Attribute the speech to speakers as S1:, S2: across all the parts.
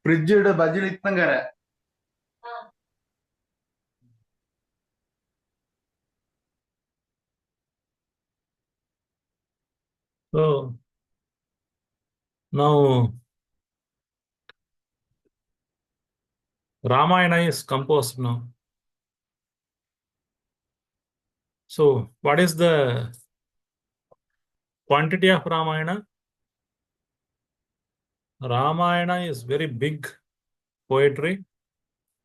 S1: Fridge ಬಜ್ಜಿ ಇತ್ತಂಗಾರ
S2: So now Ramayana is composed now. So what is the quantity of Ramayana? Ramayana is very big poetry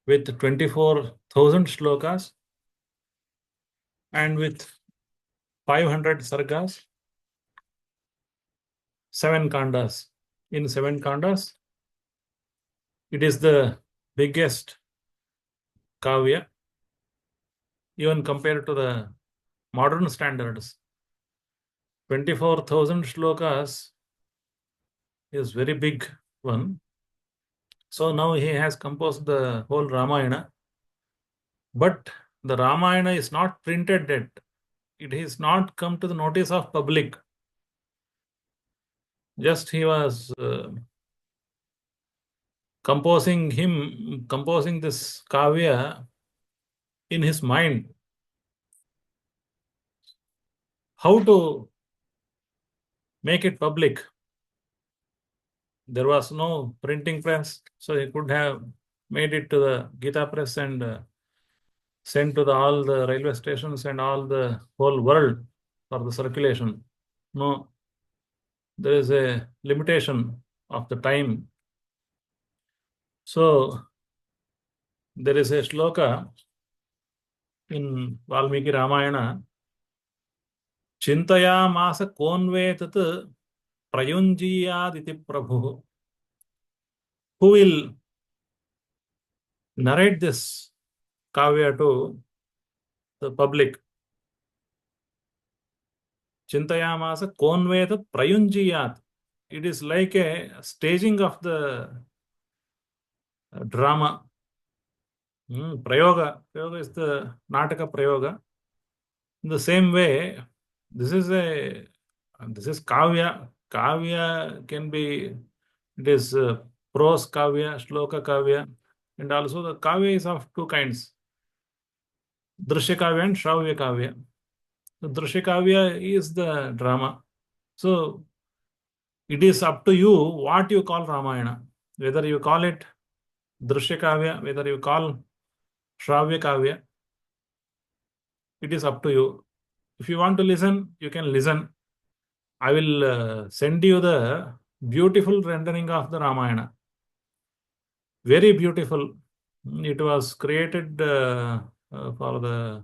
S2: with 24,000 shlokas and with 500 sargas, 7 kandas. In 7 kandas, it is the biggest kavya, even compared to the modern standards. 24,000 shlokas is very big one. So now he has composed the whole Ramayana, but the Ramayana is not printed yet. It has not come to the notice of public. Just he was composing this kavya in his mind. How to make it public? There was no printing press, so he could have made it to the Gita press and sent to all the railway stations and all the whole world for the circulation. No, there is a limitation of the time. So there is a shloka in Valmiki Ramayana, Chintayamasa konvetat prayunjiyaditi prabhu. Who will narrate this kavya to the public? Chintayamasa konvetat prayunjiyat. It is like a staging of the drama. Prayoga. Prayoga is the Nataka Prayoga. In the same way, this is kavya. Kavya can be, it is prose kavya, shloka kavya, and also the kavya is of 2 kinds, drishya kavya and shravya kavya. The drishya kavya is the drama. So it is up to you what you call Ramayana, whether you call it drishya kavya, whether you call shravya kavya. It is up to you. If you want to listen, you can listen. I will send you the beautiful rendering of the Ramayana. Very beautiful. It was created for the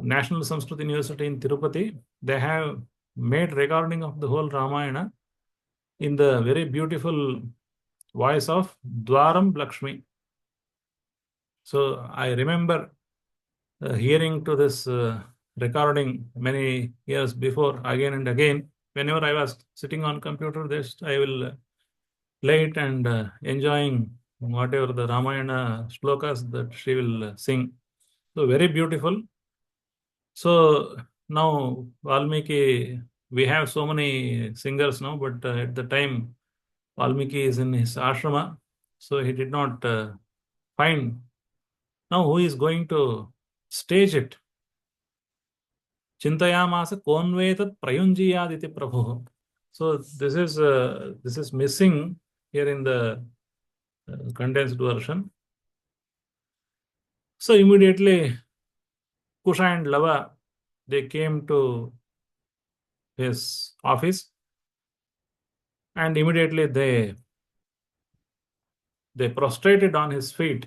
S2: National Samskrit University in Tirupati. They have made recording of the whole Ramayana in the very beautiful voice of Dwaram Lakshmi. So I remember hearing to this recording many years before, again and again. Whenever I was sitting on computer, I will play it and enjoying whatever the Ramayana shlokas that she will sing. So very beautiful. So now Valmiki, we have so many singers now, but at the time Valmiki is in his ashrama, so he did not find. Now who is going to stage it? Chintayamasa konvetat prayunjiyaditi prabhu. So this is missing here in the condensed version. So immediately Kusha and Lava, they came to his office, and immediately they prostrated on his feet.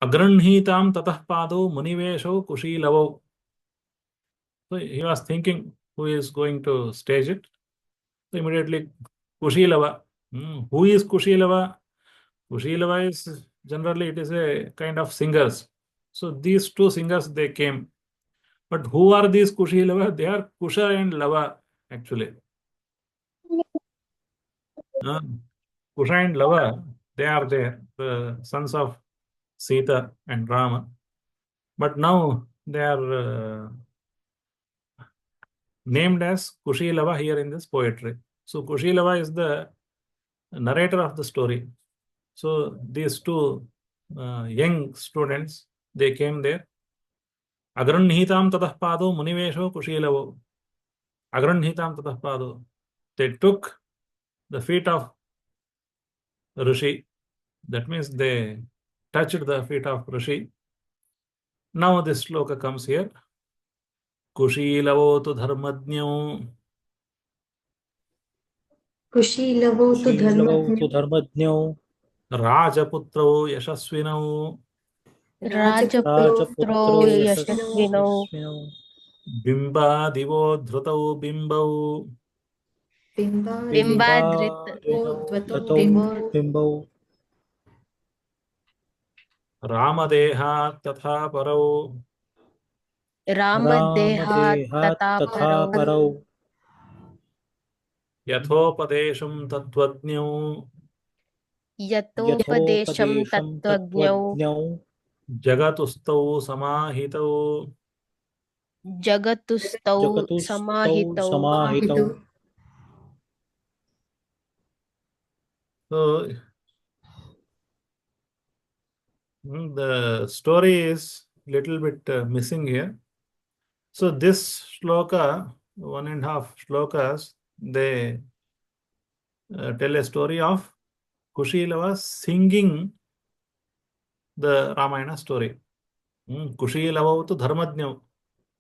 S2: Agranhitam tatah pado munivesho kushilavo. So he was thinking who is going to stage it. So immediately Kushilava. Who is Kushilava? Kushilava is generally, it is a kind of singers. So these 2 singers, they came. But who are these Kushilava? They are Kusha and Lava actually. Kusha and Lava, They are there, the sons of Sita and Rama. But now they are named as Kushilava here in this poetry. So Kushilava is the narrator of the story. So these two young students, they came there. Agranhitam tatah pado munivesho kushilavo. Agranhitam tatah pado. They took the feet of Rishi. That means they touched the feet of Rishi. Now this sloka comes here. Kushilavo tu dharmadnyo
S1: कुशीलवो तु
S3: शीलवौ तु
S1: धर्मज्ञौ
S3: धर्मज्ञौ
S2: राजपुत्रौ यशस्विनौ
S1: राजपुत्रो
S3: राजपुत्रौ
S1: यशस्विनौ
S3: यशस्विनौ
S2: बिम्बादिवो धृतौ बिम्बौ
S3: बिम्बाधृतौ बिम्बौ
S2: रामदेहात् तथा परौ
S3: रामदेहात् तथा परौ
S2: यथोपदेशं तत्त्वज्ञौ
S3: यथोपदेशं तत्त्वज्ञौ
S2: जगतुस्तौ समाहितौ
S3: जगतुस्तौ समाहितौ.
S2: So the story is little bit missing here. So this shloka, 1.5 shlokas, they tell a story of Kushilava singing the Ramayana story. Kushilava to Dharmajna,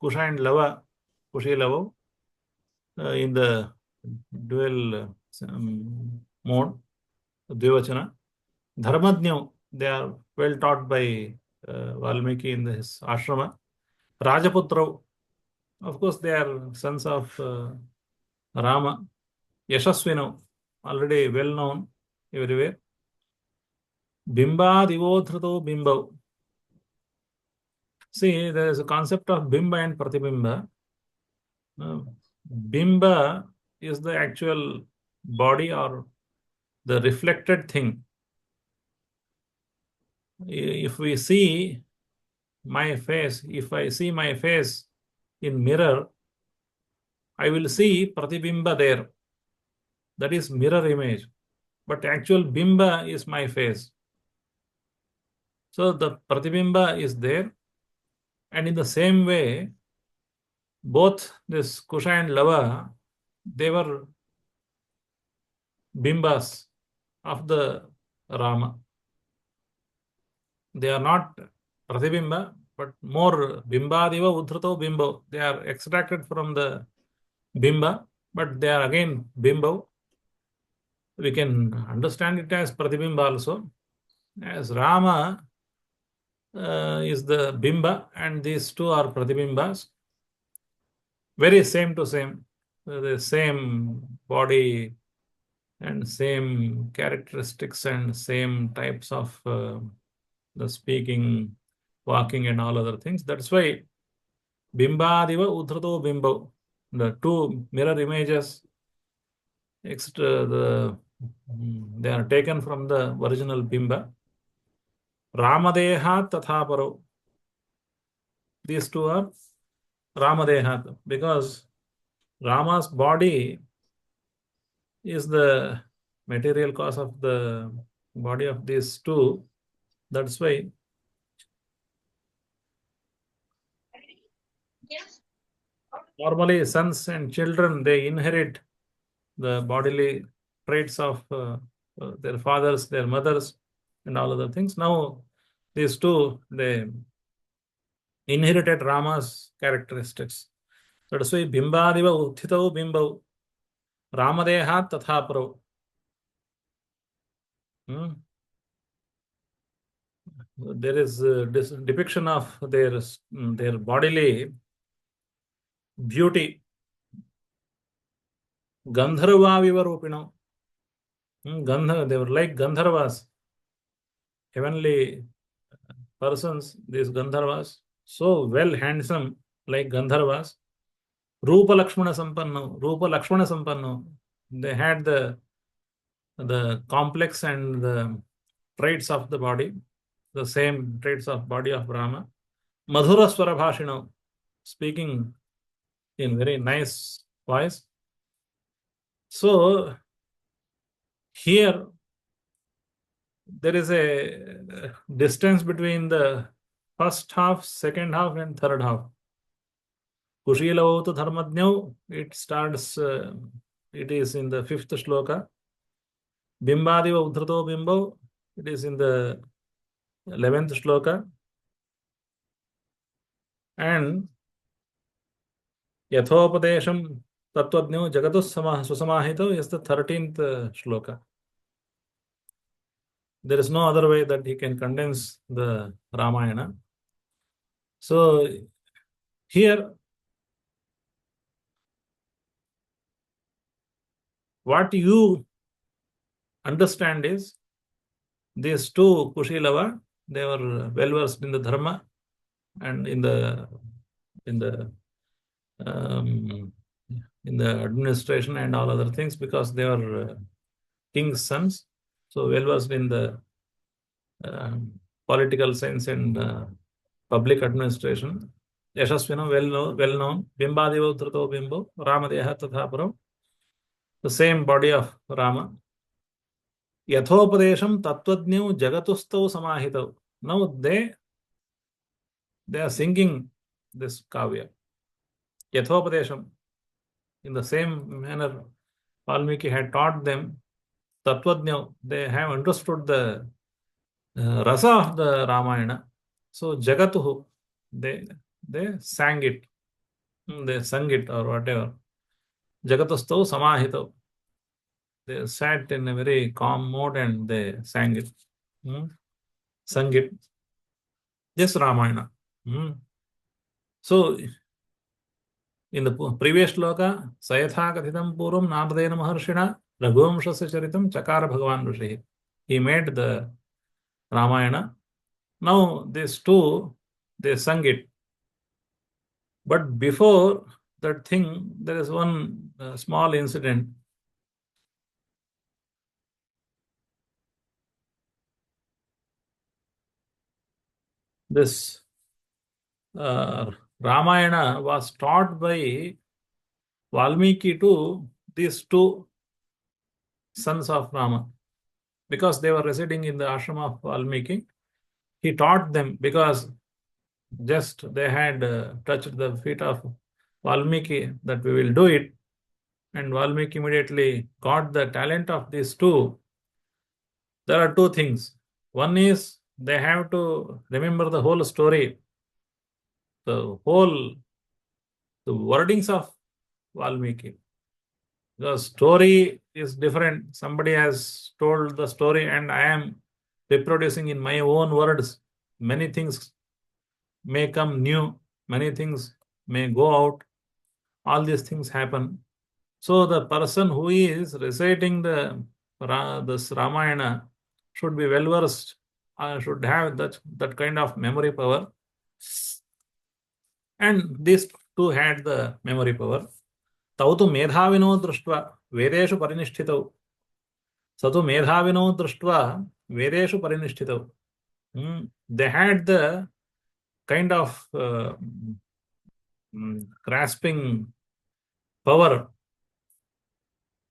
S2: Kusha and Lava, Kushilava in the dual mode, Dvivachana. Dharmajna, they are well taught by Valmiki in his ashrama. Rajaputra, of course, they are sons of Rama. Yashasvino, already well known everywhere. Bimba divodhrito bimba. See, there is a concept of bimba and pratibimba. Bimba is the actual body or the reflected thing. If we see my face, if I see my face in mirror, I will see pratibimba there. That is mirror image. But actual bimba is my face. So the pratibimba is there. And in the same way, both this Kusha and Lava, they were bimbas of the Rama. They are not pratibimba, but more bimbadiva udhrato bimbo. They are extracted from the bimba, but they are again bimbo. We can understand it as pratibimba also. As Rama is the bimba and these two are pratibimbas. Very same to same. The same body and same characteristics and same types of the speaking, walking and all other things. That's why bimbadiva udhrato bimbo. The two mirror images, they are taken from the original bimba. Ramadehat tatha paro. These two are Ramadehat because Rama's body is the material cause of the body of these two. That's why normally sons and children, they inherit the bodily traits of their fathers, their mothers, and all other things. Now, these two, they inherited Rama's characteristics. That's why bimbadiva uthitau bimbau Ramadehat tatha pro. There is this depiction of their bodily beauty. Gandharva vivarupino. They were like Gandharvas, heavenly persons, these Gandharvas, so well handsome like Gandharvas. Rupa Lakshmana Sampanno. They had the complex and the traits of the body, the same traits of body of Rama. Madhura Swara Bhashino, speaking in very nice voice. So here there is a distance between the first half, second half, and third half. Kushilavautu Dharmadnyau, it starts, it is in the 5th shloka. Bimbadiva Udhrato Bimbo, it is in the 11th shloka. And Yathopadesham Tattvagnyo Jagatus Susamahito is the 13th shloka. There is no other way that he can condense the Ramayana. So here, what you understand is these two Kushilava, they were well versed in the dharma and in the administration and all other things, because they were king's sons. So well versed in the political sense and public administration. Yashasvino, well known. Bimbadivo Dhruto Bimbo, Ramadeha Tathapuram. The same body of Rama. Yathopadesham Tattvajnyu Jagatustau Samahitau. Now they are singing this kavya. Yathopadesham. In the same manner, Valmiki had taught them Tattvajnyu. They have understood the rasa of the Ramayana. So Jagatuhu, they sang it. They sung it or whatever. Jagatustau Samahitau. They sat in a very calm mode and they sang it. Sung it. This Ramayana. So, in the previous shloka, Sayatha Kathitam Puram Namadena Maharshina Raghuvamshasya Charitam Chakara Bhagavan Rishi. He made the Ramayana. Now, these two, they sung it. But before that thing, there is one small incident. This Ramayana was taught by Valmiki to these two sons of Rama, because they were residing in the ashram of Valmiki. He taught them because just they had touched the feet of Valmiki that we will do it, and Valmiki immediately got the talent of these two. There are two things. One is they have to remember the whole story, the wordings of Valmiki. The story is different. Somebody has told the story and I am reproducing in my own words. Many things may come new, many things may go out. All these things happen. So the person who is reciting this Ramayana should be well versed, should have that kind of memory power. And these two had the memory power. Tautu medhavino drushtva vedeshu parinishthitau. Satu medhavino drushtva vedeshu parinishthitau. They had the kind of grasping power.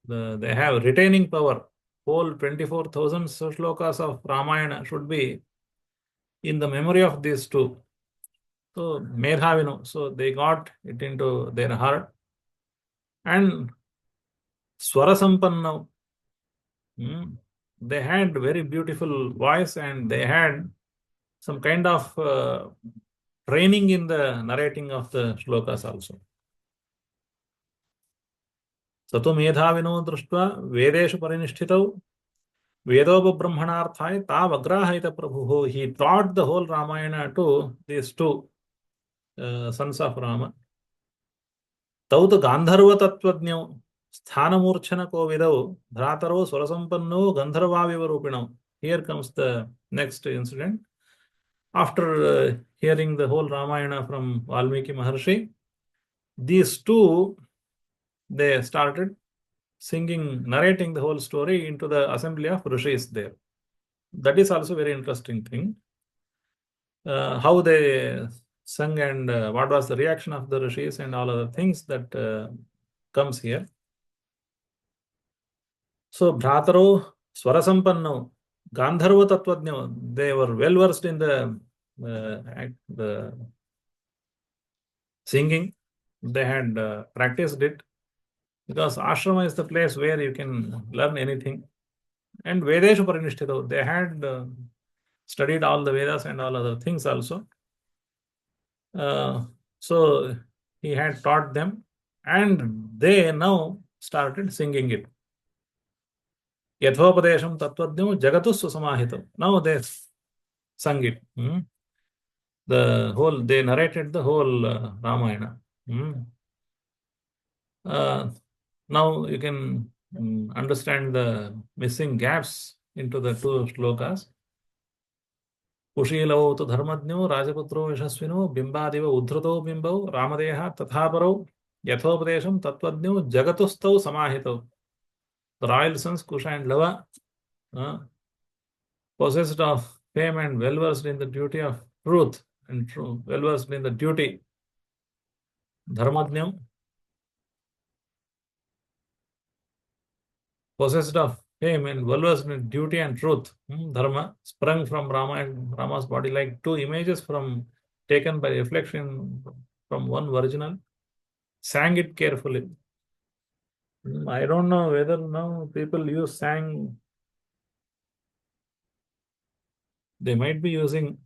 S2: They have retaining power. Whole 24,000 shlokas of Ramayana should be in the memory of these two. So medhavino. So they got it into their heart. And Swarasampanna, they had very beautiful voice and they had some kind of training in the narrating of the shlokas also. Sato medhavino drushtva vedeshu parinishthitau vedopabrahmanarthai tav agrahita prabhuho. He taught the whole Ramayana to these two sons of Rama. Tautu Gandharva Tattvajnyo Sthanamurchana Kovidau Dhrataro Swarasampanno Gandharvaviva Rupinam. Here comes the next incident. After hearing the whole Ramayana from Valmiki Maharshi, these two, they started singing, narrating the whole story into the assembly of rishis there. That is also very interesting thing. How they sung and what was the reaction of the rishis and all other things that comes here. So Bhrataro Swarasampanno Gandharva Tattvajna, they were well versed in the singing. They had practiced it because ashrama is the place where you can learn anything. And Vedeshu Parinishthito, they had studied all the Vedas and all other things also. So he had taught them, and they now started singing it. Yathopadesham Tattvajnam Jagatu Susamahito. Now they sung it. They narrated the whole Ramayana. Now you can understand the missing gaps into the two shlokas. कुशीलौ तु धर्मज्ञो राजपुत्रो यशस्विनो बिंबादिव उद्धृतो बिंबौ रामदेह तथापरौ यथोपदेशं तत्त्वज्ञो जगतुस्थौ समाहितौ. The royal sons Kusha and Lava, possessed of fame and well versed in the duty of truth and well versed in the duty, Dharmajnam, possessed of fame and well versed in duty and truth, Dharma, sprung from Rama and Rama's body like two images taken by reflection from one original, sang it carefully. I don't know whether now people use sang. They might be using,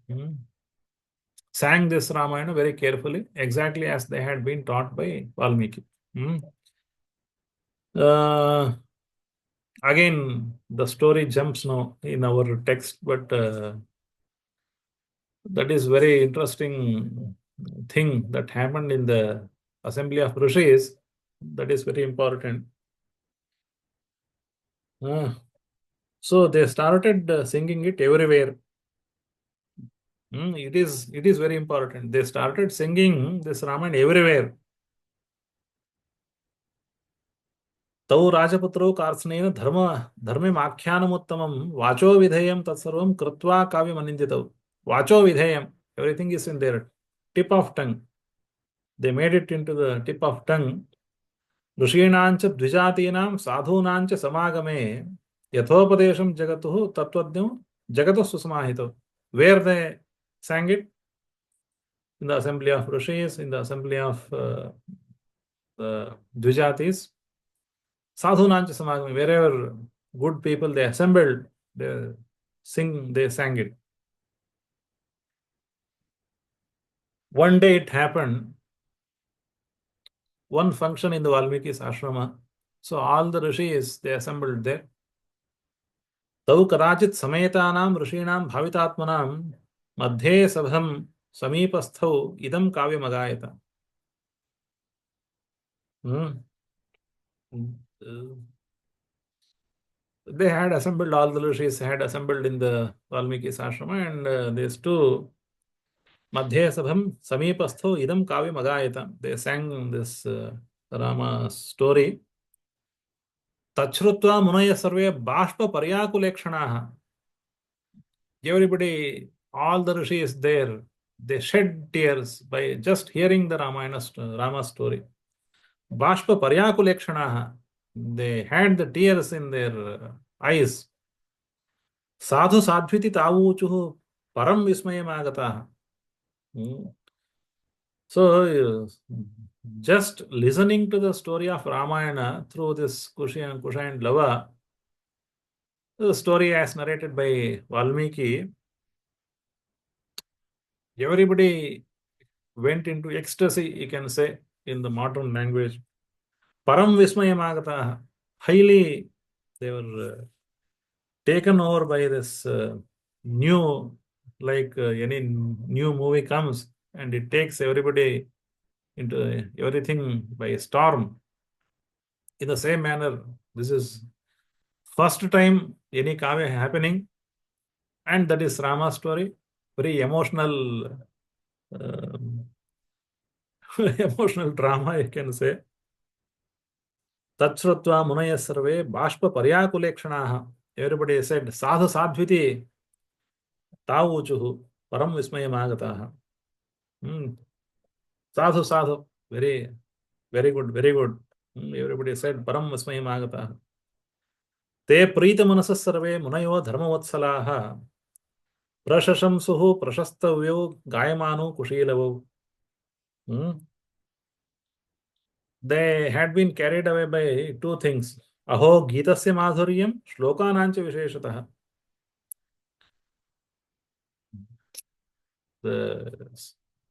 S2: sang this Ramayana very carefully, exactly as they had been taught by Valmiki. Again, the story jumps now in our text, but that is very interesting thing that happened in the assembly of rishis. That is very important. So they started singing it everywhere. It is very important. They started singing this Ramayana everywhere. तौ राजपुत्रो कार्त्स्नेन धर्मेमाख्यानमुत्तमं वाचो विधेयं तत्सर्वं कृत्वा काव्यमनिन्दितौ. Vacho vidheyam, everything is in their tip of tongue. They made it into the tip of tongue. ऋषीणांच द्विजातीनां साधूनांच समागमे यथोपदेशं जगतुः तत्त्वज्ञो जगतुः सुसमाहितो. Where they sang it? In the assembly of rishis, in the assembly of the dvijatis. Sadhunancha samagami, wherever good people they assembled, they sang it. One day it happened, one function in the Valmiki's ashrama. So all the rishis, they assembled there. Tau kadachit sametanam rishinam bhavitatmanam madhye sabham samipasthau idam kavyam agayata. They had assembled, all the rishis had assembled in the Valmiki's ashrama, and these two Madhye Sabham Samipastho Idam Kavyam Agayata. They sang this Rama story. Tachrutva Munaya Sarve Bashpa Paryakulekshanaha. Everybody, all the rishis there, they shed tears by just hearing the Rama story. Bashpa Paryakulekshanaha. They had the tears in their eyes. Sadhu Sadhviti Tavuchuhu Param Vismayamagataha. So, just listening to the story of Ramayana through this Kusha and Lava, the story as narrated by Valmiki, everybody went into ecstasy, you can say, in the modern language. Param Vismayamagataha. Highly, they were taken over by this new, like any new movie comes and it takes everybody into everything by storm. In the same manner, this is first time any kavya happening, and that is Rama's story. Very emotional, emotional drama, you can say. Tachrutva munaya sarve bashpa paryakulekshanaha. Everybody said, sadhu sadhviti, Tavuchuhu, Param Vismayamagataha. Sadhu, sadhu. Very, very good, very good. Everybody said Param Vismayamagataha. Te Preeta Manasa Sarve Munayo Dharmavatsalaha. Prashashamsuhu Prashastavyo Gayamanu Kushilavu. They had been carried away by two things. Aho Gitasya Madhuryam, Shlokanancha Visheshataha. The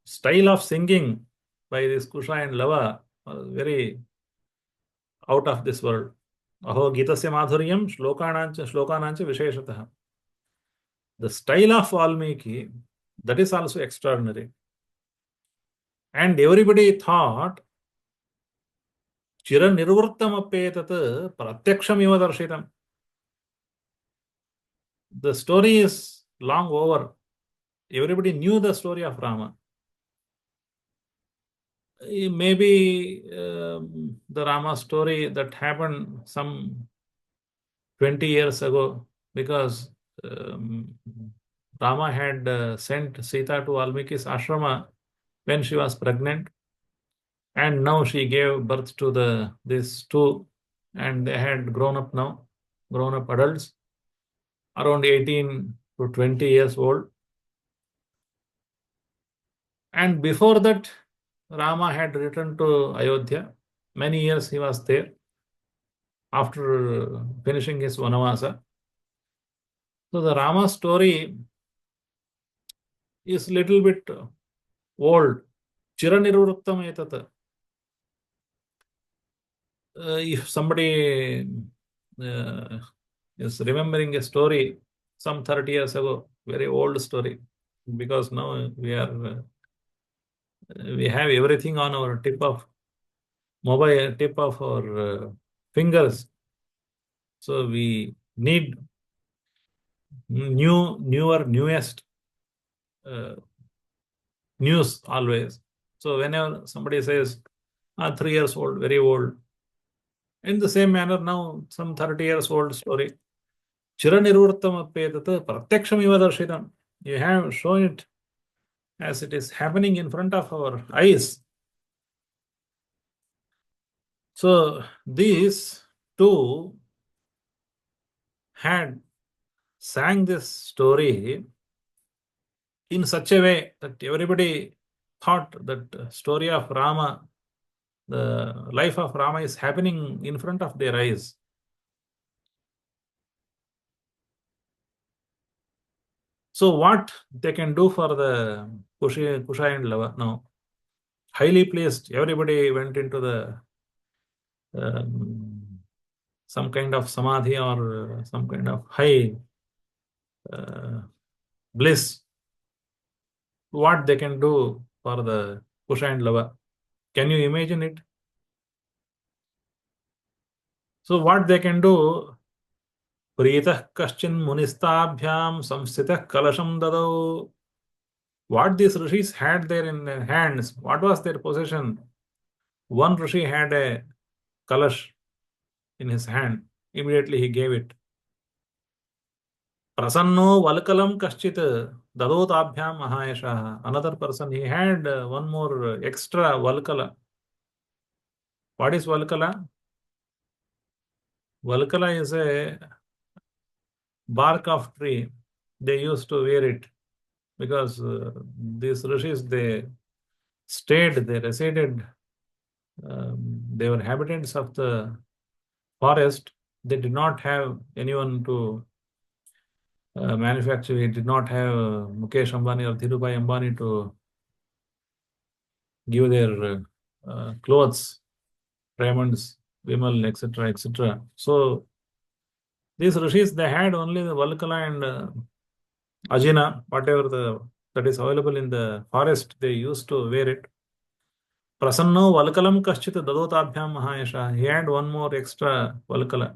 S2: style of singing by this Kusha and Lava was very out of this world. Aho Gitasya Madhuryam, Shlokanancha Visheshataha. The style of Valmiki, that is also extraordinary. And everybody thought Chira Nirvurtam Apetat Pratyaksham Iva Darshitam. The story is long over. Everybody knew the story of Rama. Maybe the Rama story that happened some 20 years ago, because Rama had sent Sita to Valmiki's ashrama when she was pregnant, and now she gave birth to these two, and they had grown up adults, around 18 to 20 years old. And before that, Rama had returned to Ayodhya. Many years he was there after finishing his Vanavasa. So the Rama story is little bit old. Chiranirvruttam etat. If somebody is remembering a story some 30 years ago, very old story, because now we have everything on our tip of our fingers. So we need newest news always. So whenever somebody says 3 years old, very old, in the same manner now some 30 years old story, Chiranirvurtam Apetat Pratyaksham Iva Darshitam. You have shown it as it is happening in front of our eyes. So these two had sang this story in such a way that everybody thought that story of Rama, the life of Rama is happening in front of their eyes. So what they can do for the Kusha and Lava now? Highly placed, everybody went into the some kind of samadhi or some kind of high bliss. What they can do for the Kusha and Lava? Can you imagine it? So what they can do? Preetah kaschin munistabhyam samsitah kalasham dadau. What these rishis had there in their hands, what was their possession? One rishi had a kalash in his hand. Immediately he gave it. Prasanno valkalam kaschit dadotabhyam mahayashaha. Another person, he had one more extra valkala. What is valkala? Valkala is a bark of tree. They used to wear it because these rishis, they resided, they were inhabitants of the forest. They did not have anyone to manufacture. He did not have Mukesh Ambani or Dhirubhai Ambani to give their clothes, raiments, Vimal, etc., etc. So these rishis, they had only the Valkala and Ajina, whatever that is available in the forest, they used to wear it. Prasanno Valkalam Kaschit Dadotabhyam Mahayasha. He had one more extra Valkala.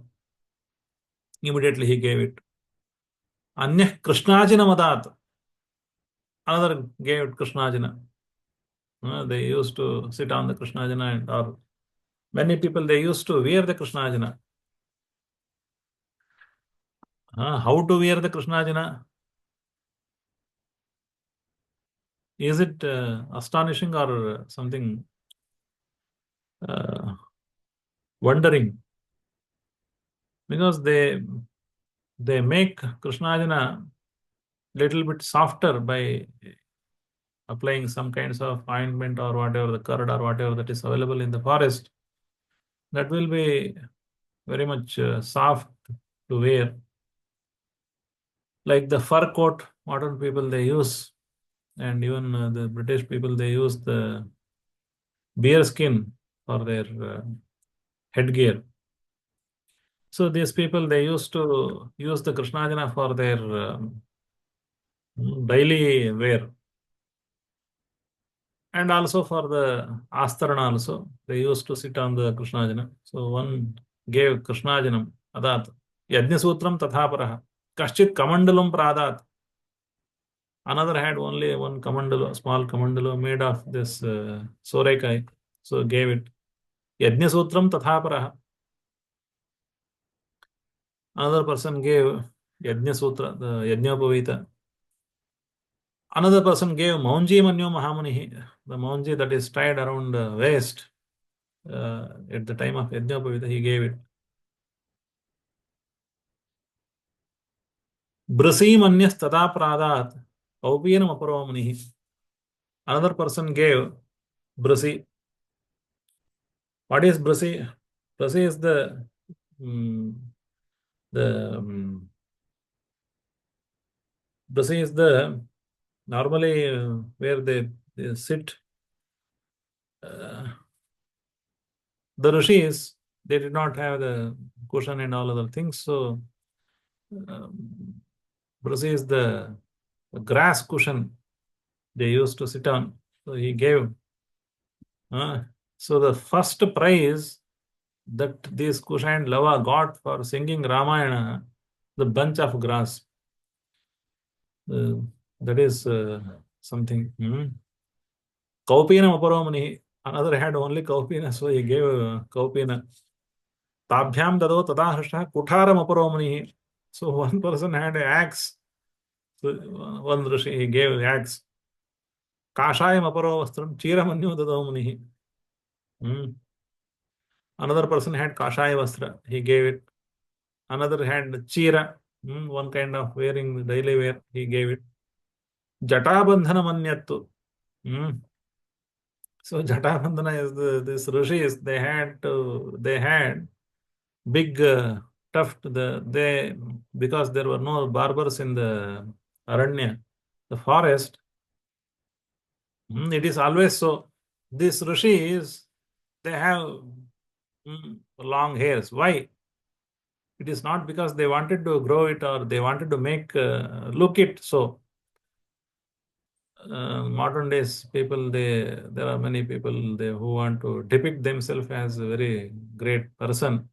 S2: Immediately he gave it. Anya Krishnajina Madat. Another gave it Krishnajina. They used to sit on the Krishnajina, or many people, they used to wear the Krishnajina. How to wear the Krishnajina? Is it astonishing or something wondering? Because they make Krishnajana little bit softer by applying some kinds of ointment or whatever, the curd or whatever that is available in the forest. That will be very much soft to wear. Like the fur coat, modern people they use, and even the British people they use the bear skin for their headgear. So these people they used to use the Krishnajana for their daily wear, and also for the Astarana also they used to sit on the Krishnajana. So one gave Krishnajanam adat Yajnasutram tathaparah Kaschit Kamandalam pradat. Another had only one kamandalo, small kamandalo made of this sorekai. So gave it Yajnasutram tathaparah. Another person gave Yajnasutra, the Yajnapavita. Another person gave Maunji Manyo Mahamuni, the Maunji that is tied around the waist. At the time of Yajnapavita, he gave it. Brasi Manyas Tada Pradat, Paupiyanam Aparomuni. Another person gave Brasi. What is Brasi? Brasi is the Brasi is the normally where they sit. The rishis, they did not have the cushion and all other things. So Brasi is the grass cushion they used to sit on. So he gave. So the first prize that this Kusha and Lava got for singing Ramayana, the bunch of grass. That is something. Kaupina Maparomani. Another had only Kaupina, so he gave Kaupina. Tabhyam Dado Tadahasha Kuthara Maparomani. So one person had an axe. So one Rishi he gave axe. Kashayam Aparo Vastram Chiramanyu Dadomani. Another person had Kashaya Vastra. He gave it. Another had Chira. One kind of wearing daily wear. He gave it. Jatabandhana Manyattu. So Jatabandhana is this rishis. They had big tuft. Because there were no barbers in the Aranya, the forest. It is always so. These rishis, they have long hairs. Why? It is not because they wanted to grow it or they wanted to make look it so. Modern days people, there are many people who want to depict themselves as a very great person.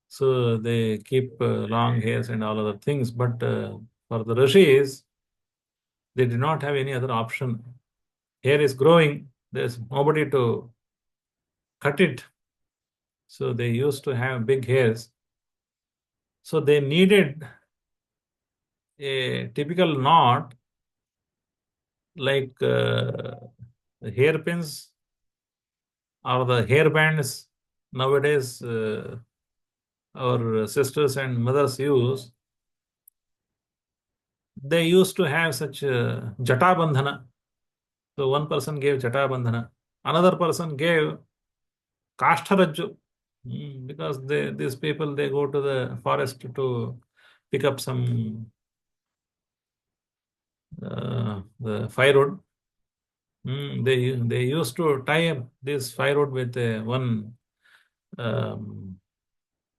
S2: So they keep long hairs and all other things. But for the rishis, they did not have any other option. Hair is growing. There's nobody to cut it. So they used to have big hairs. So they needed a typical knot like hairpins or the hair bands nowadays our sisters and mothers use. They used to have such jata bandhana. So one person gave jata bandhana. Another person gave kashtarajju. Because these people, they go to the forest to pick up some the firewood. They used to tie up this firewood with one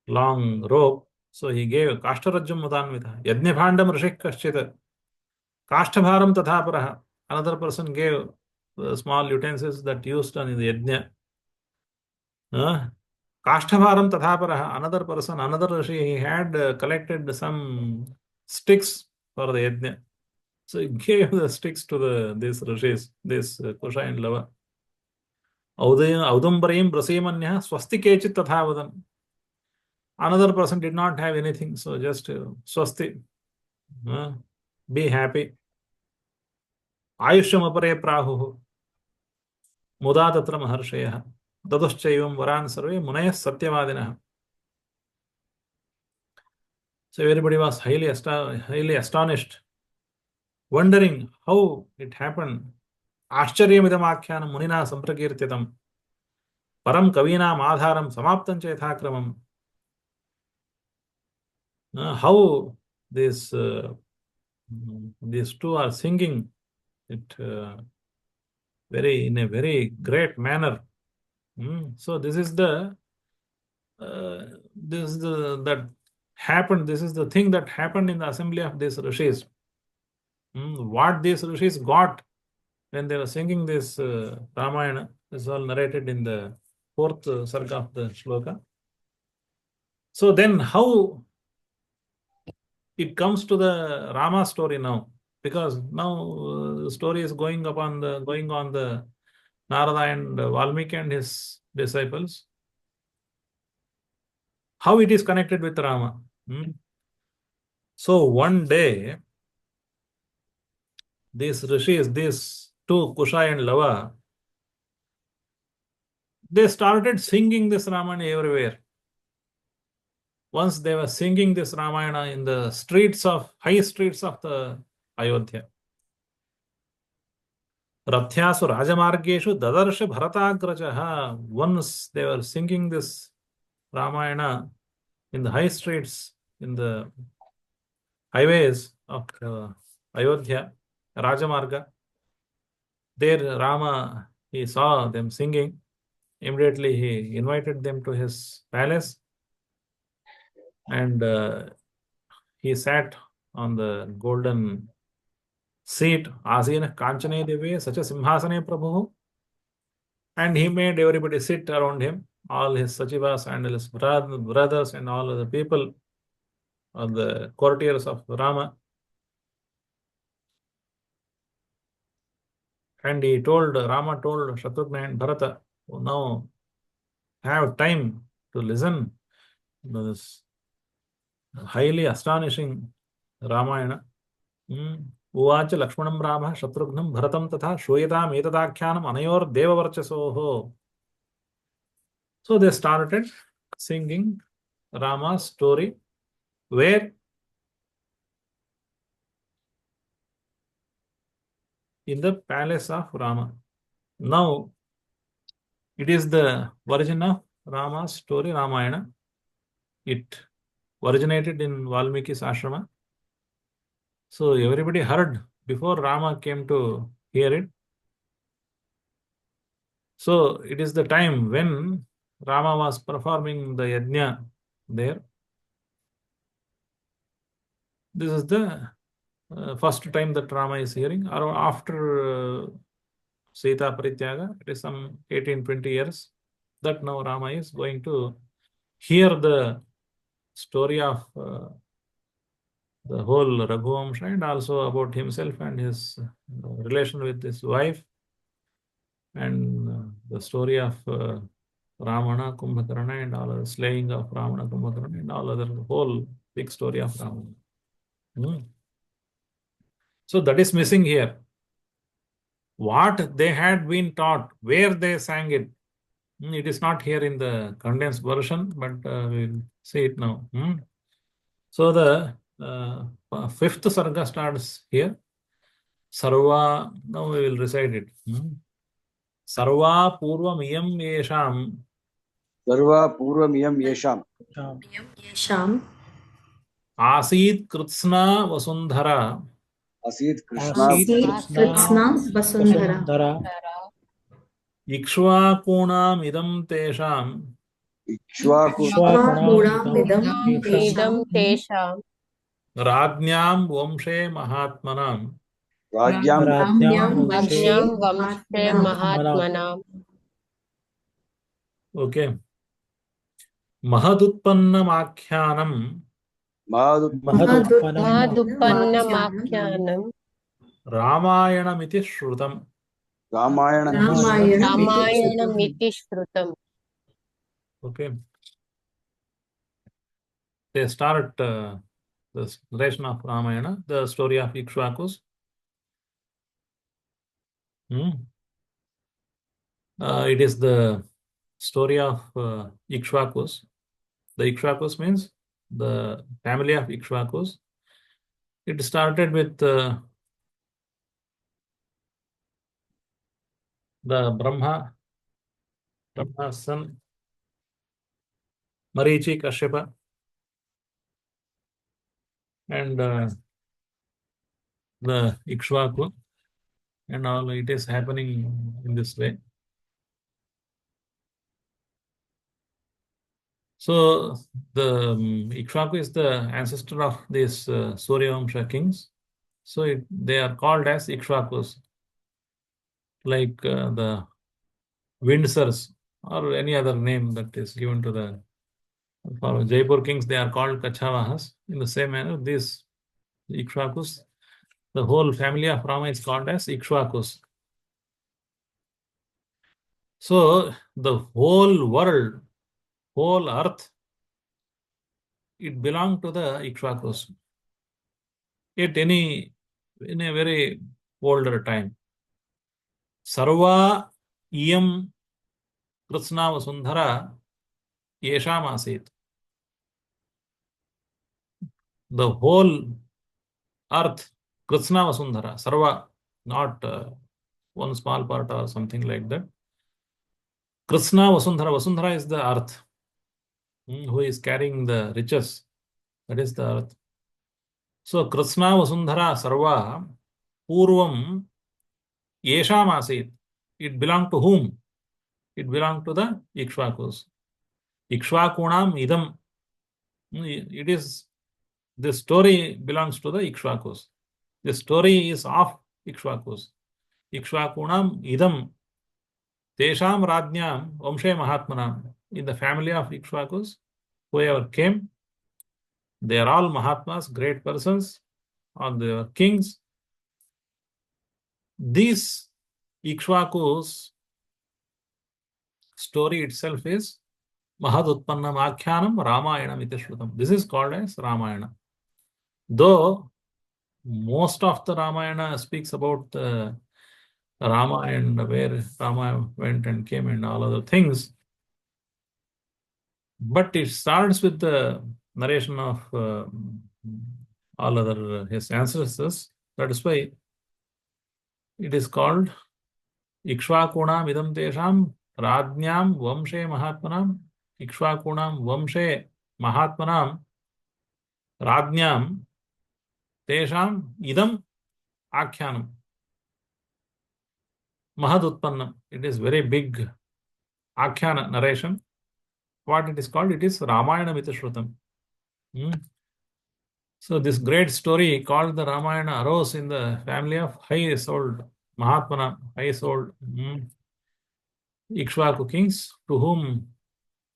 S2: long rope. So he gave Kashtarajjam Mudanvita. Yajnabhandam Rishik Kaschita. Kashthabharam Tathaparaha. Another person gave small utensils that used on the Yajna. Kashthabharam Tathaparaha. Another person, another Rishi, he had collected some sticks for the Yajna. So he gave the sticks to these rishis, this Kusha and Lava. Audumbarayim Brasimanya Swasti Kechit Tathavadan. Another person did not have anything, so just Swasti. Be happy. आयुष्यमपरे प्राहुः मुदा तत्र महर्षयः ददुश्चैवं वरान् सर्वे मुनयः सत्यवादिनः. So everybody was highly astonished, wondering how it happened. आश्चर्यमिदमाख्यानं मुनिना सम्प्रकीर्तितं परं कवीनाम् आधारं समाप्तं च यथाक्रमम्. How these two are singing it in a very great manner. So this is the that happened. This is the thing that happened in the assembly of these rishis. What these rishis got when they were singing this Ramayana is all narrated in the 4th sarga of the shloka. So then how it comes to the Rama story now, because now the story is going on the Narada and Valmiki and his disciples. How it is connected with Rama. So one day, these rishis, these two, Kusha and Lava, they started singing this Ramayana everywhere. Once they were singing this Ramayana in the high streets of the Ayodhya. Rathyasu Rajamargeshu Dadarsha Bharatagrajaha. Once they were singing this Ramayana in the high streets, in the highways of Ayodhya, Rajamarga. There Rama, he saw them singing. Immediately he invited them to his palace, and he sat on the golden seat, Asina Kanchane Deve, Sacha Simhasane Prabhu, and he made everybody sit around him, all his Sachivas and his brothers and all other people, all the courtiers of Rama. And Rama told Shatrughna and Bharata, now have time to listen to this highly astonishing Ramayana. Uvacha Lakshmanam Rama Shatrughnam Bharatam Tatha Shruyatam Etadakhyanam Anayor Devavarchasoho. So they started singing Rama's story, where in the palace of Rama. Now it is the origin of Rama's story, Ramayana. It originated in Valmiki's ashrama. So everybody heard before Rama came to hear it. So it is the time when Rama was performing the yajna there. This is the first time that Rama is hearing, or after Sita Parityaga, it is some 18-20 years that now Rama is going to hear the story of the whole Raghuvamsha, and also about himself and his relation with his wife, and the story of Ramana, Kumbhakarna, and all the slaying of Ramana, Kumbhakarna, and all other whole big story of Ramana. So that is missing here. What they had been taught, where they sang it, it is not here in the condensed version, but we'll see it now. So the 5th sarga starts here. Sarva, now we will recite it. Sarva purvamiyam yesham.
S4: Sarva purvamiyam yesham.
S1: Yesham.
S2: Asit kritsna vasundhara.
S4: Asit Krishna
S1: Vasundhara.
S2: Ikshvakunam idam tesham.
S1: Ikshvakunam
S3: idam tesham
S2: Rajnyam vamshe mahatmanam.
S4: Rajyam
S3: Rajnyam vamshe mahatmanam.
S2: Okay. Mahadutpannamakhyanam.
S3: Mahadupannamakhyanam
S2: Ramayanamiti shrutam.
S3: Ramayanamiti shrutam.
S2: Okay. They start the narration of Ramayana, the story of Ikshvakus. Hmm? It is the story of Ikshvakus. The Ikshvakus means the family of Ikshvakus. It started with the Brahma's son, Marichi Kashyapa, and the Ikshvaku, and all. It is happening in this way. So the Ikshvaku is the ancestor of these Suryavamsha kings. So they are called as Ikshvakus, like the Windsors or any other name that is given to the for Jaipur kings. They are called Kachavahas. In the same manner, these Ikshvakus, the whole family of Rama is called as Ikshvakus. So the whole world, whole earth, it belonged to the Ikshvakus. Yet in a very older time, Sarva iyam Krishna Vasundhara yesham asit. The whole earth, Krishna Vasundhara, Sarva, not one small part or something like that. Krishna Vasundhara, Vasundhara is the earth, who is carrying the riches. That is the earth. So Krishna Vasundhara Sarva Purvam Yesham Asit. It belonged to whom? It belonged to the Ikshvakus. Ikshvakunam idam. It is, the story belongs to the Ikshvakus. The story is of Ikshvakus. Ikshvakunam idam. Tesham Rajnyam Vamshe Mahatmanam. In the family of Ikshvakus, whoever came, they are all Mahatmas, great persons, or they are kings. This Ikshvaku's story itself is Mahadutpannam Akhyanam Ramayanam iti Shrutam. This is called as Ramayana. Though most of the Ramayana speaks about Rama and where Rama went and came and all other things, but it starts with the narration of all other his ancestors. That is why it is called Ikshvakunam idam tesham Rajnyam Vamshe Mahatmanam. Ikshvakunam Vamshe Mahatmanam Rajnyam Tesham idam Akhyanam. Mahadutpannam. It is very big Akhyana narration. What it is called? It is Ramayana Vitashrutam. So this great story called the Ramayana arose in the family of high-souled Mahatmana, high-souled Ikshvaku kings, to whom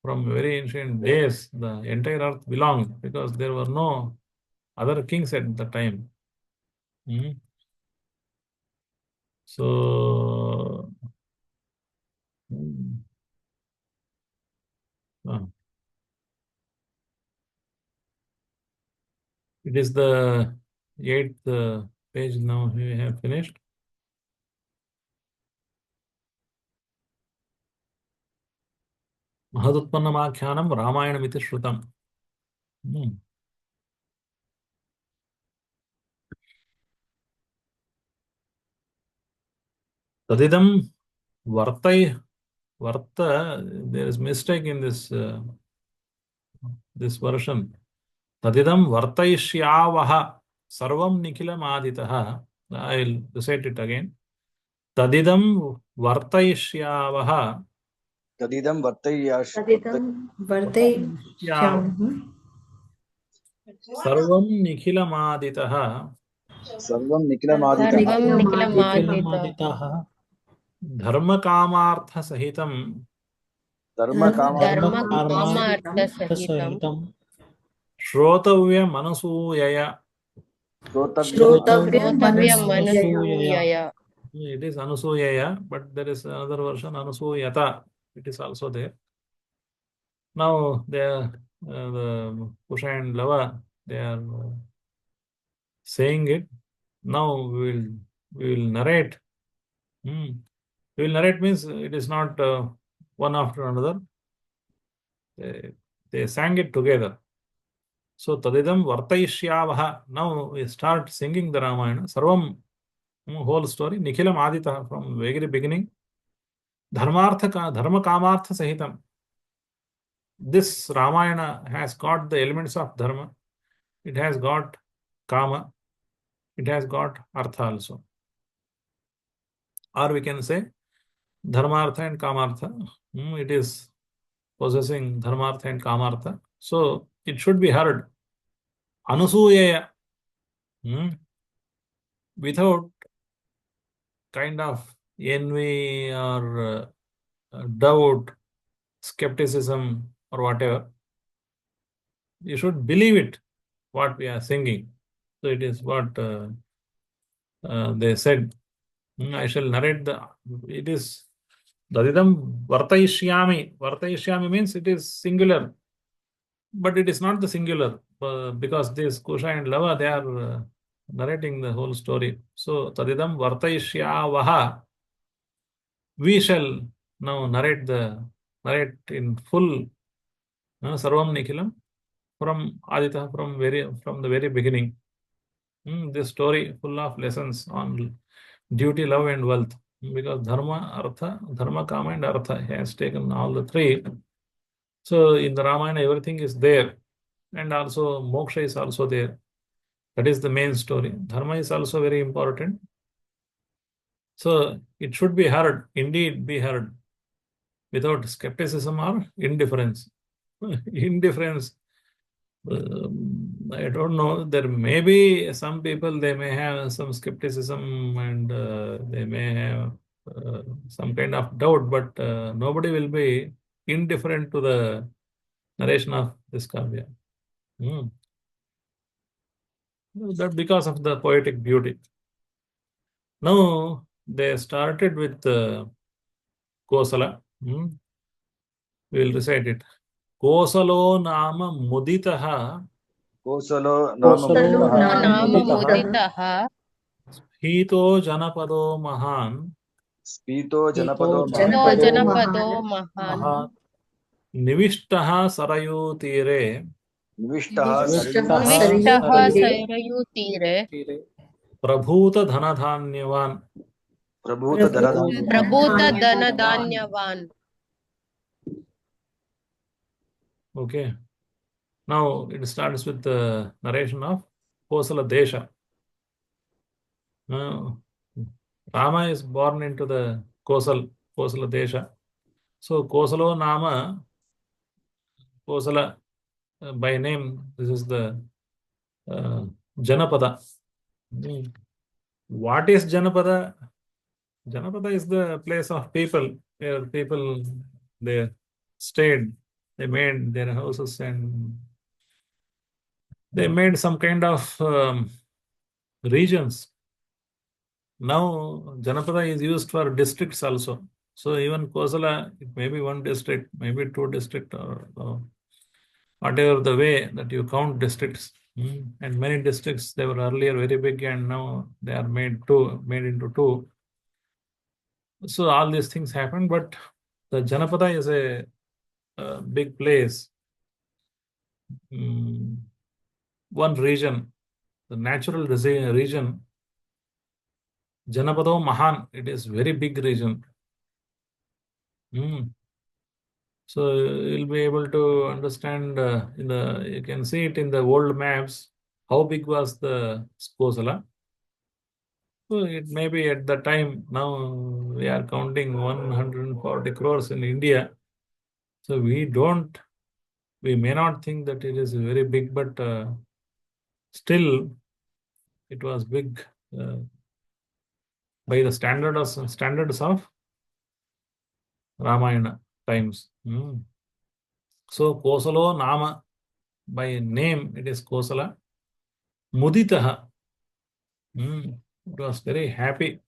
S2: from very ancient days the entire earth belonged, because there were no other kings at the time. So it is the 8th page now we have finished. Mahadutpannamakhyanam Ramayanamiti Shrutam. Tadidam Varta, there is mistake in this version. Tadidam Vartaishyavaha Sarvam Nikhilam Aditaha. I will recite it again. Tadidam Vartaishyavaha
S4: Tadidam vartayash.
S1: Taditam Vartayashyam.
S2: Sarvam Nikhilam Aditaha
S4: Sarvam Nikilam
S3: Sarvam
S4: Aditaha.
S3: Nikilamadita.
S2: Dharma Kamartha Sahitam
S4: Dharma Kama
S3: Dharma Kama Artha Sahitam.
S2: Shrotavya Manasuyaya.
S1: Shrotavya
S3: Shrotavya
S1: Manasuyaya.
S3: Manasuyaya.
S2: It is Anusuyaya, but there is another version, Anusuyata. It is also there. Now they are the Kusha and Lava, they are saying it. Now we will narrate We will narrate means it is not one after another. They sang it together. So tadidam vartayishyavaha. Now we start singing the Ramayana. Sarvam, whole story. Nikhilam adita from very beginning. Dharma kamartha sahitam. This Ramayana has got the elements of dharma. It has got kama. It has got artha also. Or we can say dharmartha and kamartha. It is possessing dharmartha and kamartha. So it should be heard. Anusuyaya. Without kind of envy or doubt, skepticism or whatever. You should believe it, what we are singing. So it is what they said. I shall narrate it is Dadidam Vartayishyami. Vartayishyami means it is singular. But it is not the singular because this Kusha and Lava, they are narrating the whole story. So Tadidam Vartayishyavaha. We shall now narrate in full Sarvam Nikhilam from Adita, from the very beginning. This story full of lessons on duty, love, and wealth. Because dharma, kama, and artha has taken all the three. So in the Ramayana, everything is there, and also moksha is also there. That is the main story. Dharma is also very important. So it should be heard, indeed be heard, without skepticism or indifference. Indifference. I don't know. There may be some people, they may have some skepticism and they may have some kind of doubt, but nobody will be indifferent to the narration of this Kavya. That because of the poetic beauty. Now they started with Kosala. We will recite it. Kosalo nama muditaha.
S4: Kosalo nama
S3: Muditaha
S2: Hito janapado mahan.
S4: Spito janapado
S3: Mahan
S2: Nivishtaha sarayu tire.
S4: Nivishtaha
S3: Vishvesha Tire
S2: Prabhuta dhanadhanyavan.
S4: Prabhuta dharadhan
S3: Prabhuta Danadanyavan.
S2: Okay. Now it starts with the narration of Kosala Desha. Rama is born into the Kosala Desha. So Kosalo Nama, Kosala by name, this is the Janapada. What is Janapada? Janapada is the place of people where people they stayed, they made their houses and they made some kind of regions. Now Janapada is used for districts also. So even Kosala, it may be one district, maybe two districts, or whatever the way that you count districts. And many districts, they were earlier very big and now they are made into two. So all these things happen, but the Janapada is a big place. One region, the natural region, Janapado Mahan, it is very big region. So you'll be able to understand you can see it in the old maps, how big was the Kosala. So it may be at the time, now we are counting 140 crores in India. So we may not think that it is very big, but still it was big by the standards of Ramayana times. So Kosalo Nama, by name it is Kosala. Muditaha, it was very happy.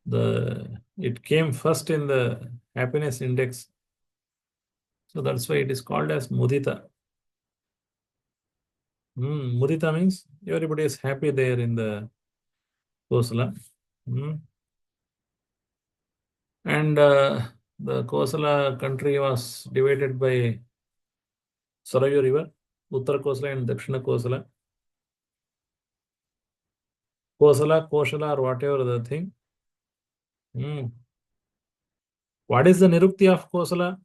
S2: It came first in the happiness index. So that's why it is called as Mudita. Mudita means everybody is happy there in the Kosala. And the Kosala country was divided by Sarayu river, Uttara Kosala and Dakshina Kosala. Kosala, Kosala, or whatever the thing. What is the Nirukti of Kosala?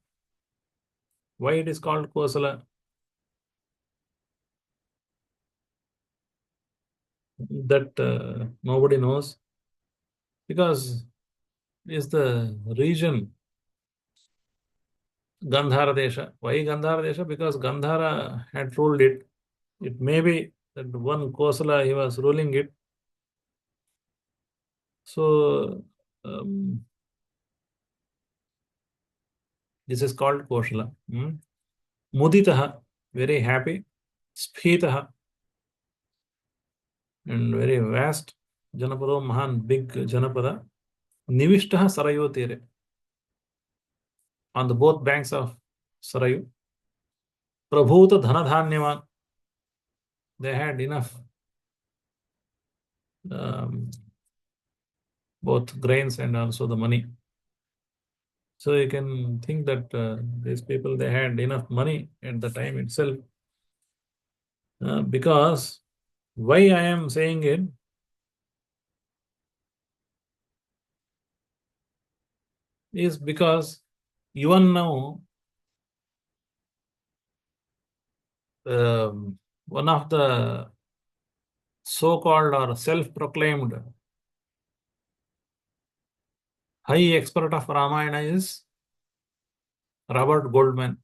S2: Why it is called Kosala? That nobody knows. Because it is the region Gandhara Desha. Why Gandhara Desha? Because Gandhara had ruled it. It may be that one Kosala he was ruling it. So this is called Kosala. Muditaha, very happy. Sphitaha, and very vast. Janapado Mahan, big Janapada. Nivishtaha Sarayu Tere. On the both banks of Sarayu. Prabhuta Dhanadhanyavan. They had enough both grains and also the money. So you can think that these people, they had enough money at the time itself. Because why I am saying it? Is because even now one of the so-called or self-proclaimed high expert of Ramayana is Robert Goldman.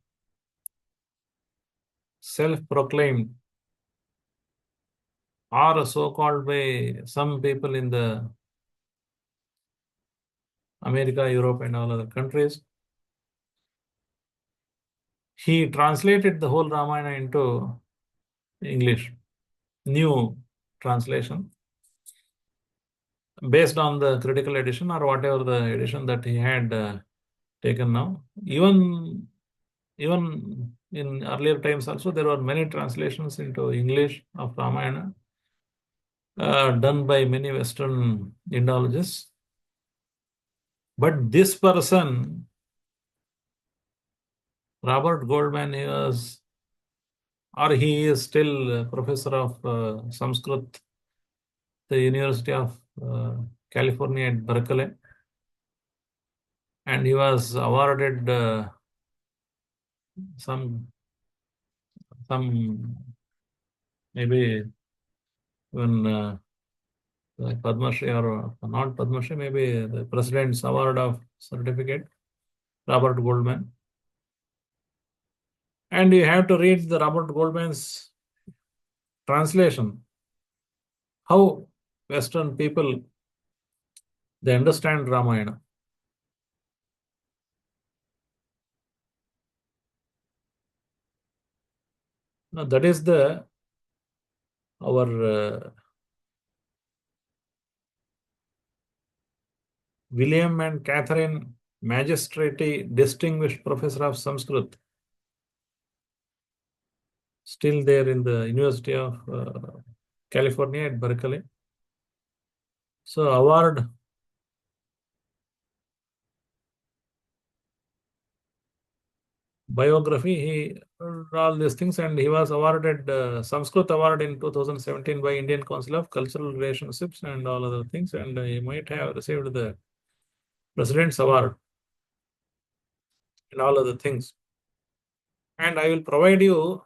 S2: Self-proclaimed, or so-called by some people in the America, Europe and all other countries. He translated the whole Ramayana into English, new translation, based on the critical edition or whatever the edition that he had taken now. Even in earlier times also, there were many translations into English of Ramayana done by many Western Indologists. But this person, Robert Goldman, he is still a professor of Sanskrit, the University of California at Berkeley, and he was awarded some maybe even like Padma Shri or not Padma Shri, maybe the President's Award of Certificate, Robert Goldman. And you have to read the Robert Goldman's translation. How Western people, they understand Ramayana. Now that is our William and Catherine Magistrati Distinguished Professor of Sanskrit, still there in the University of California at Berkeley. So award biography, he all these things, and he was awarded Sanskrit Award in 2017 by Indian Council of Cultural Relationships and all other things, and he might have received the President's Award and all other things. And I will provide you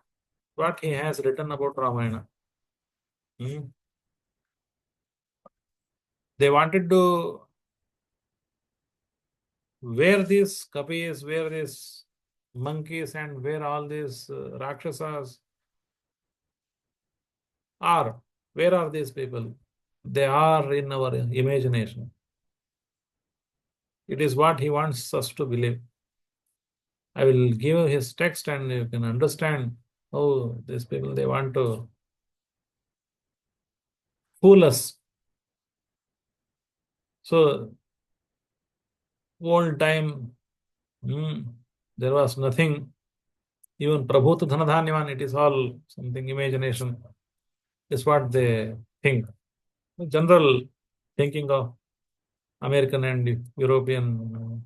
S2: what he has written about Ramayana. They wanted to where these kapis, where these monkeys, and where all these Rakshasas are. Where are these people? They are in our imagination. It is what he wants us to believe. I will give his text and you can understand how these people, they want to fool us. So, old time, there was nothing. Even Prabhuta Dhanadhanyavan, it is all something imagination. Is what they think. The general thinking of American and European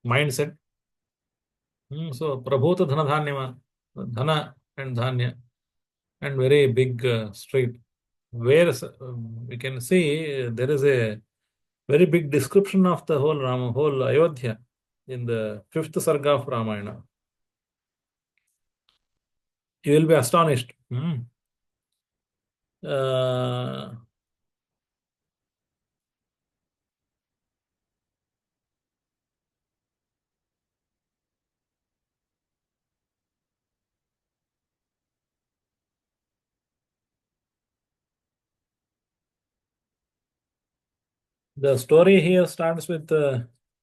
S2: mindset. So Prabhuta Dhanadhanyama, Dhana and Dhanya, and very big street. Where we can see there is a very big description of the whole Ayodhya in the 5th Sarga of Ramayana. You will be astonished. The story here starts with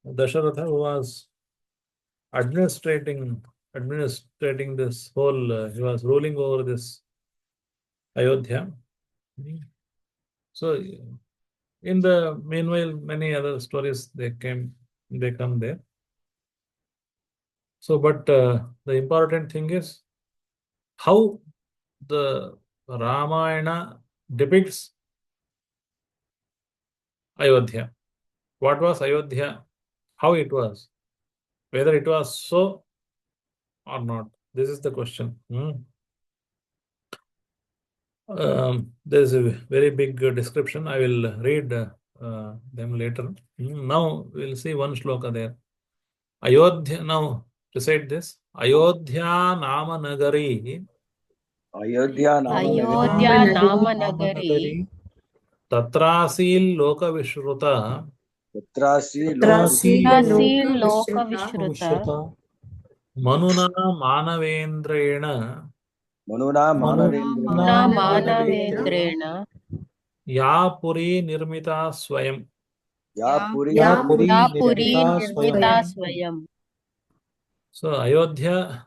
S2: Dasharatha, who was administrating this whole. He was ruling over this Ayodhya. So, in the meanwhile, many other stories they come there. So, but the important thing is how the Ramayana depicts Ayodhya. What was Ayodhya? How it was? Whether it was so or not. This is the question. There is a very big description. I will read them later. Now we'll see one shloka there. Ayodhya. Now recite this. Ayodhya Nama Nagari.
S4: Ayodhya Nama
S3: Ayodhya
S1: Nagari.
S3: Nama Nagari.
S2: Tatrasil Loka Vishruta.
S4: Tatrasi
S1: Tatrasil
S3: Tasil
S1: Loka
S3: Loka
S1: Vishruta.
S3: Vishruta.
S2: Manuna Manavendrena.
S4: Manuna
S3: Manuna
S4: Manavendra
S3: Manavendrena.
S2: Ya Puri Nirmita Swayam.
S4: Ya Puri
S3: Ya Puri Nirmita Swayam.
S2: So Ayodhya,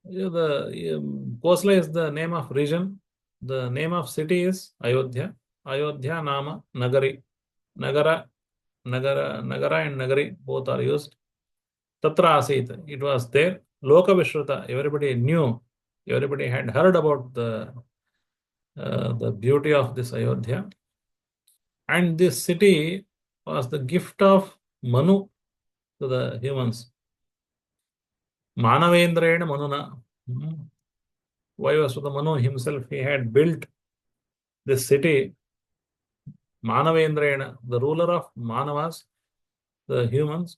S2: the Kosla is the name of region. The name of city is Ayodhya. Ayodhya Nama Nagari. Nagara and Nagari both are used. Tatra Asit, it was there. Loka Vishruta, everybody knew, everybody had heard about the beauty of this Ayodhya. And this city was the gift of Manu to the humans. Manavendrayana Manuna. Vayasvata Manu himself, he had built this city. Manavendrayana, the ruler of Manavas, the humans.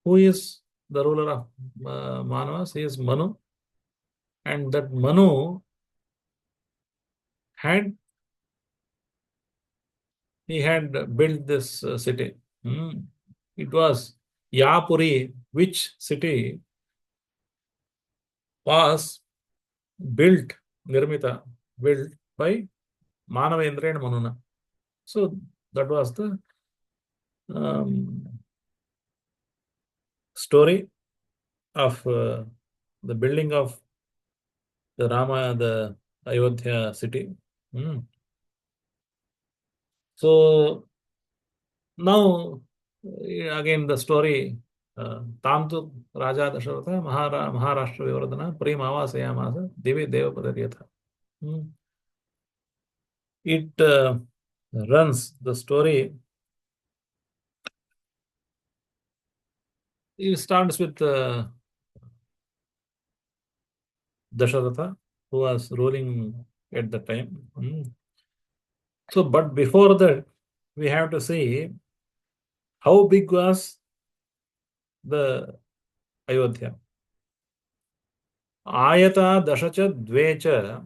S2: Who is the ruler of Manavas? He is Manu. And that Manu had built this city. It was Yapuri, which city was built, Nirmita, built by Manavendra and Manuna. So that was the story of the building of the Ayodhya city. So now again the story. Tamtu Raja Dasharatha Maharashtra Vivardhana Primavasayamasa Divi Devapadariyatha. It runs the story. It starts with Dasharatha, who was ruling at the time. So, but before that, we have to see how big was the Ayodhya. Ayata Dashacha Dvecha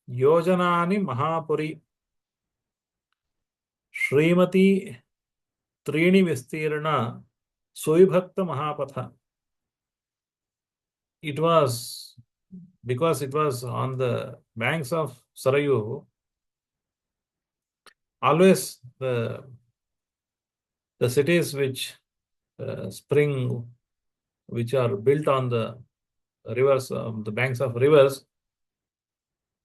S2: Yojanani Mahapuri Srimati Trini Vistirna Suibhakta Mahapatha. It was because it was on the banks of Sarayu. Always the cities which spring, which are built on the rivers, the banks of rivers,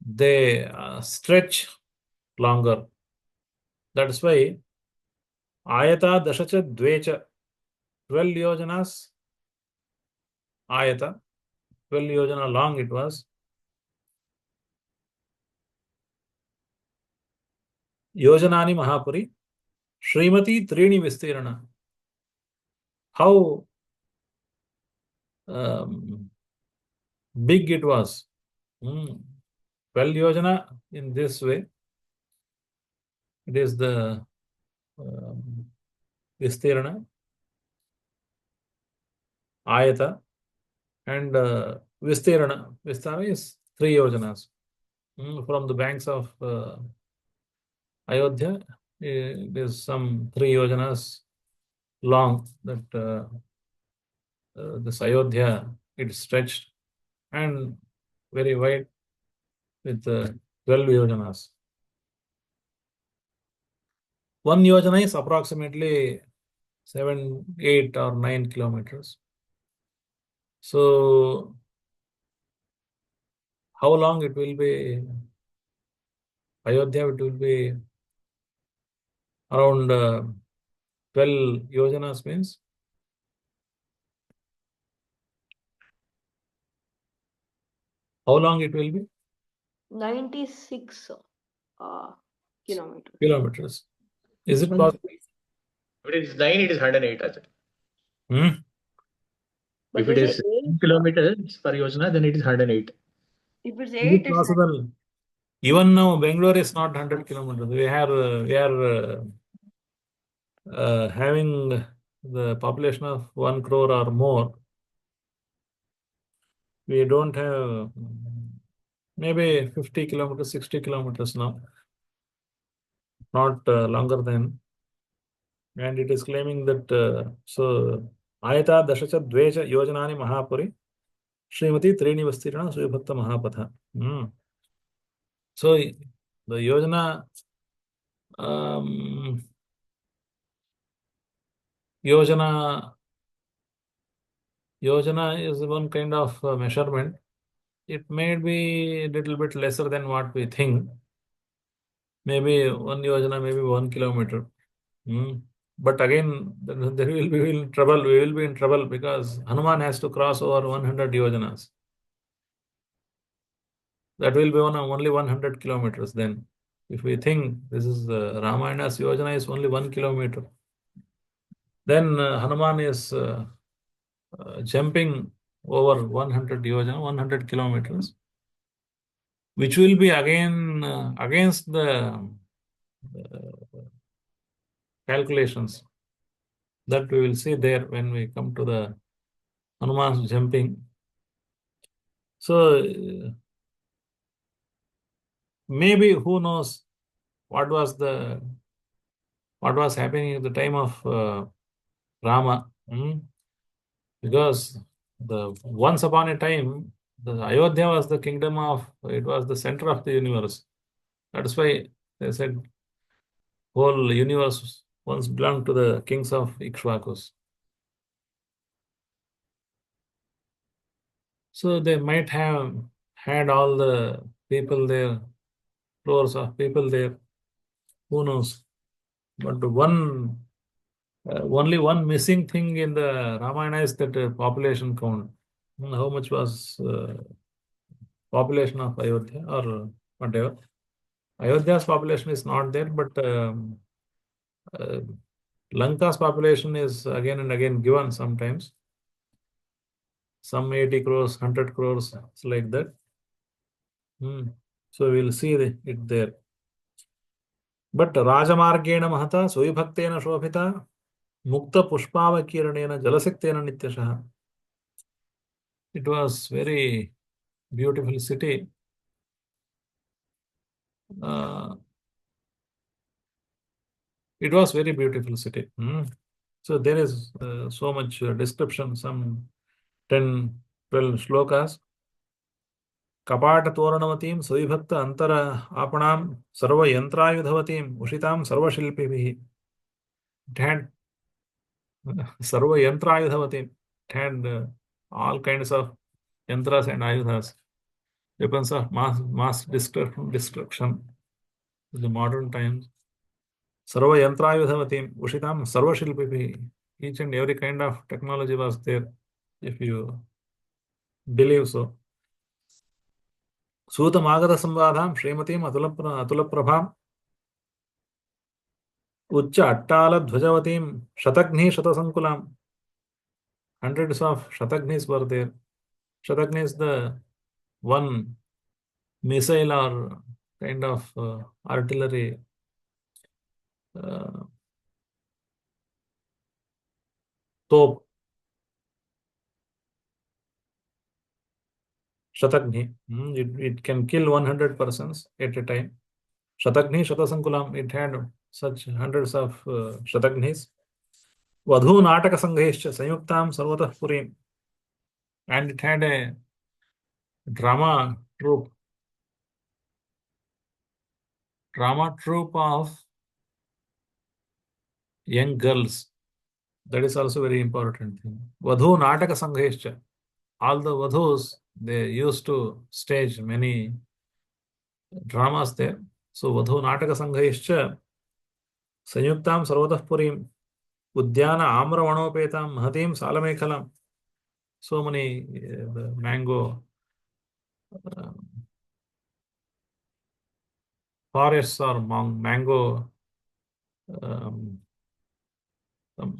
S2: they stretch longer. That's why Ayata Dashacha Dvecha, 12 yojanas Ayata, 12 yojana long it was. Yojanani Mahapuri, Srimati Trini Vistirana. How big it was. 12 Yojana in this way. It is the Vistirana, Ayata, and Vistirana. Vistirana is 3 Yojanas. From the banks of Ayodhya, it is some 3 Yojanas long that this Ayodhya, it stretched, and very wide with 12 Yojanas. 1 Yojana is approximately 7, 8 or 9 kilometers. So how long it will be? Ayodhya, it will be around 12 yojanas means. How long it will be?
S5: 96 kilometers.
S2: Kilometers. Is it possible?
S6: If it is 9, it is 108.
S5: But
S6: If it
S5: they
S6: is
S5: say
S6: 10 kilometers per yojana, then it is 108.
S5: if it's
S2: Is
S5: 8,
S2: it possible? Even now, Bangalore is not 100 kilometers. We are having the population of 1 crore or more. We don't have maybe 50 kilometers, 60 kilometers now. Not longer than. And it is claiming that so Ayata Dashacha Dveja Yojanani Mahapuri Srimati Trini Vastirana Suyabhakta Mahapatha. So the Yojana Yojana is one kind of measurement. It may be a little bit lesser than what we think. Maybe 1 Yojana, maybe 1 kilometer. But again, there will be in trouble. We will be in trouble because Hanuman has to cross over 100 yojanas. That will be only 100 kilometers then. If we think this is Ramayana's yojana is only 1 kilometer, then Hanuman is jumping over 100 yojana, 100 kilometers, which will be again against the calculations that we will see there when we come to the Hanuman's jumping. So maybe who knows what was happening at the time of Rama, because once upon a time the Ayodhya was the kingdom of, it was the center of the universe. That's why they said whole universe once belonged to the kings of Ikshvakus. So they might have had all the people there, crores of people there, who knows. But only one missing thing in the Ramayana is that population count. How much was population of Ayodhya or whatever. Ayodhya's population is not there, but Lanka's population is again and again given sometimes. Some 80 crores, 100 crores, it's like that. So we'll see it there. But Rajamargena Mahata, Suvibhaktena Shobhita, Mukta Pushpavakiranena Jalasaktena Nityashaha. It was very beautiful city. It was very beautiful city. So there is so much description, some 10, 12 shlokas. Kapata Toranavatim, Suvibhakta Antara Apanam, Sarva Yantrayudhavatim, Ushitam Sarva Shilpivihi. It had Sarva Yantrayudhavatim. It had all kinds of yantras and ayudhas, weapons of mass destruction in the modern times. Sarva Yantrayudhavatim, Ushitam Sarva Shilpivihi. Each and every kind of technology was there, if you believe so. Suta Magada Sambadham, Srimatim Atula Prabham, Uccha Attala Dhvajavatim Shatagni Shatasankulam. Hundreds of Shatagnis were there. Shatagni is the one missile or kind of artillery top. Shatagni. It can kill 100 persons at a time. Shatagni Shatasankulam. It had such hundreds of Shatagnis. Vadhu Nataka Sanghescha Sayuktam Sarvatah Purim. And it had a drama troupe of young girls. That is also very important thing. Vadhu Nataka Sanghescha. All the Vadhus, they used to stage many dramas there. So Vadhu Nataka Sanghescha Sanyuktam Sarvatah Purim Udyana Amravanopetam Mahatim Salamekalam. So many mango forests or mango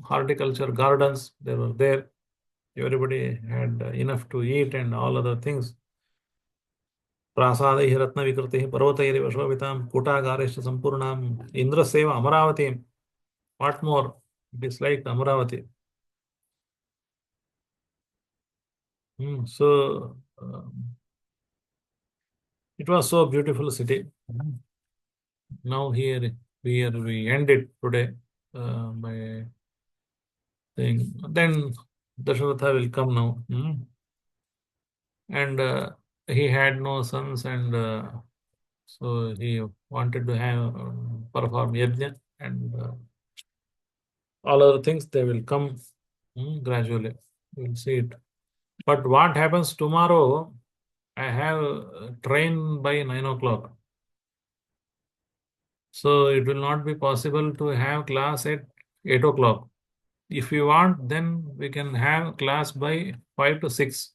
S2: horticulture gardens, they were there. Everybody had enough to eat and all other things. Prasadaihi ratna vikritihi parvatairi vashvavitam kutagaresha sampurnam indraseva amaravatim. What more? It is like Amaravati. So it was so beautiful city. Now here we end it today by saying then Dasharatha will come now. And he had no sons, and so he wanted to have perform yajna, and all other things they will come gradually. We'll see it. But what happens tomorrow? I have a train by 9 o'clock. So it will not be possible to have class at 8 o'clock. If you want, then we can have class by 5 to 6.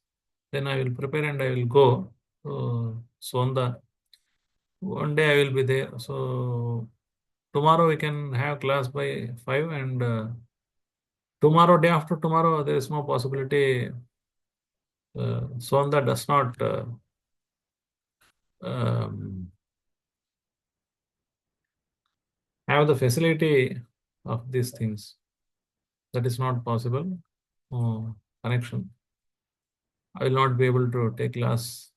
S2: Then I will prepare and I will go to Sonda. One day I will be there. So tomorrow we can have class by 5, and tomorrow, day after tomorrow, there is no possibility. Sonda does not have the facility of these things. That is not possible. Connection. I will not be able to take class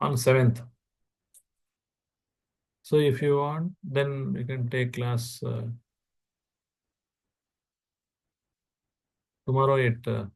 S2: on 7th. So if you want, then you can take class tomorrow at